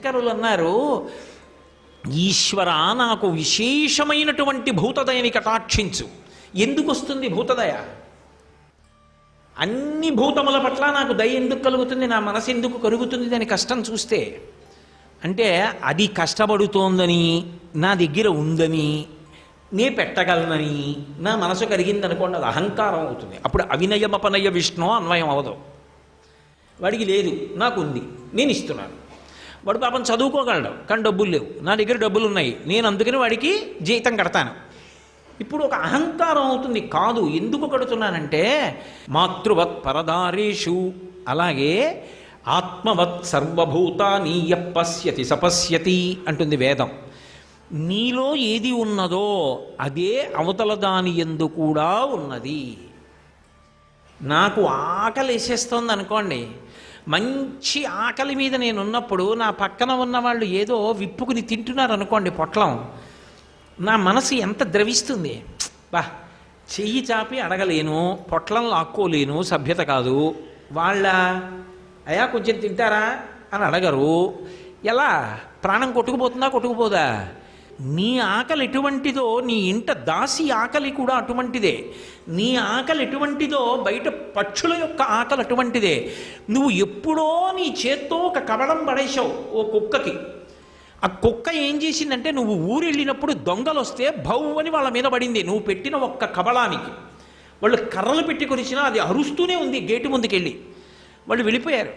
శంకరులు అన్నారు, ఈశ్వర నాకు విశేషమైనటువంటి భూతదయని కటాక్షించు. ఎందుకు వస్తుంది భూతదయ? అన్ని భూతముల పట్ల నాకు దయ ఎందుకు కలుగుతుంది, నా మనసు ఎందుకు కలుగుతుంది దాని కష్టం చూస్తే? అంటే అది కష్టపడుతోందని, నా దగ్గర ఉందని, నే పెట్టగలనని నా మనసు కలిగిందనుకోండి, అది అహంకారం అవుతుంది. అప్పుడు అవినయమపనయ విష్ణు అన్వయం అవదు. వాడికి లేదు, నాకు ఉంది, నేను ఇస్తున్నాను. వాడు పాపం చదువుకోగలడు కానీ డబ్బులు లేవు, నా దగ్గర డబ్బులు ఉన్నాయి, నేను అందుకని వాడికి జీతం కడతాను. ఇప్పుడు ఒక అహంకారం అవుతుంది. కాదు, ఎందుకు కడుతున్నానంటే మాతృవత్ పరదారేషు, అలాగే ఆత్మవత్ సర్వభూతాని యప్పశ్యతి సపశ్యతి అంటుంది వేదం. నీలో ఏది ఉన్నదో అదే అవతల దాని యందు కూడా ఉన్నది. నాకు ఆకలి వేసేస్తుంది అనుకోండి, మంచి ఆకలి మీద నేను ఉన్నప్పుడు నా పక్కన ఉన్న వాళ్ళు ఏదో విప్పుకుని తింటున్నారు అనుకోండి పొట్లం, నా మనసు ఎంత ద్రవిస్తుంది. బా, చెయ్యి చాపి అడగలేను, పొట్లం లాక్కోలేను, సభ్యత కాదు. వాళ్ళ అయా కొంచెం తింటారా అని అడగరు. ఎలా? ప్రాణం కొట్టుకుపోతుందా కొట్టుకుపోదా? నీ ఆకలి ఎటువంటిదో నీ ఇంట దాసి ఆకలి కూడా అటువంటిదే. నీ ఆకలి ఎటువంటిదో బయట పక్షుల యొక్క ఆకలి అటువంటిదే. నువ్వు ఎప్పుడో నీ చేత్తో ఒక కవడం పడేశావు ఓ కుక్కకి. ఆ కుక్క ఏం చేసిందంటే, నువ్వు ఊరు వెళ్ళినప్పుడు దొంగలు వస్తే భౌ అని వాళ్ళ మీద పడింది నువ్వు పెట్టిన ఒక్క కబళానికి. వాళ్ళు కర్రలు పెట్టి కొరిచినా అది అరుస్తూనే ఉంది. గేటు ముందుకెళ్ళి వాళ్ళు వెళ్ళిపోయారు.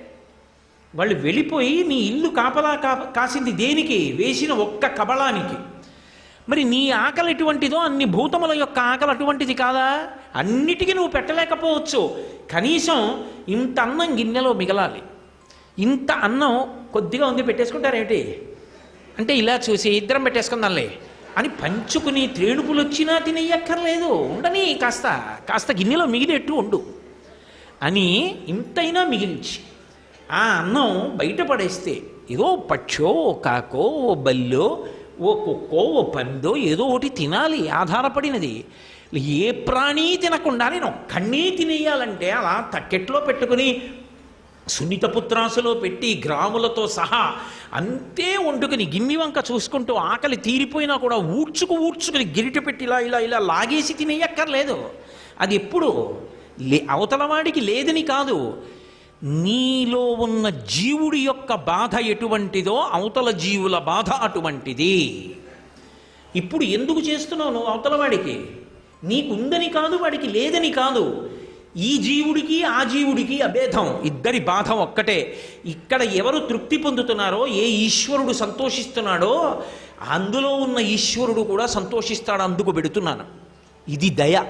వాళ్ళు వెళ్ళిపోయి నీ ఇల్లు కాపలా కాసింది దేనికి? వేసిన ఒక్క కబళానికి. మరి నీ ఆకలి ఎటువంటిదో అన్ని భూతముల యొక్క ఆకలి అటువంటిది కాదా? అన్నిటికీ నువ్వు పెట్టలేకపోవచ్చు, కనీసం ఇంత అన్నం గిన్నెలో మిగలాలి. ఇంత అన్నం కొద్దిగా ఉంది పెట్టేసుకుంటారేమిటి అంటే, ఇలా చూసి ఇద్దరం పెట్టేసుకుందాంలే అని పంచుకుని త్రేణుపులు వచ్చినా తినయ్యక్కర్లేదు, ఉండని కాస్త కాస్త గిన్నెలో మిగిలేట్టు ఉండు అని ఇంతైనా మిగిల్చి ఆ అన్నం బయటపడేస్తే ఏదో పక్షో ఓ కాకో ఓ బల్లో ఓ కుక్కో ఓ పందో ఏదో ఒకటి తినాలి, ఆధారపడినది. ఏ ప్రాణి తినకుండా నేను ఒక్కడే తినేయాలంటే అలా తక్కెట్లో పెట్టుకుని సున్నితపుత్రాసులో పెట్టి గ్రాములతో సహా అంతే వండుకుని గిన్నె వంక చూసుకుంటూ ఆకలి తీరిపోయినా కూడా ఊడ్చుకుని గిరిట పెట్టి ఇలా ఇలా ఇలా లాగేసి తినేయక్కర్లేదు. అది ఎప్పుడు అవతలవాడికి లేదని కాదు, నీలో ఉన్న జీవుడి యొక్క బాధ ఎటువంటిదో అవతల జీవుల బాధ అటువంటిది. ఇప్పుడు ఎందుకు చేస్తున్నావు నువ్వు అవతలవాడికి? నీకుందని కాదు, వాడికి లేదని కాదు. ఈ జీవుడికి ఆ జీవుడికి అభేదం, ఇద్దరి బాధ ఒక్కటే. ఇక్కడ ఎవరు తృప్తి పొందుతున్నారో, ఏ ఈశ్వరుడు సంతోషిస్తున్నాడో అందులో ఉన్న ఈశ్వరుడు కూడా సంతోషిస్తాడు, అందుకు పెడుతున్నాను. ఇది దయ.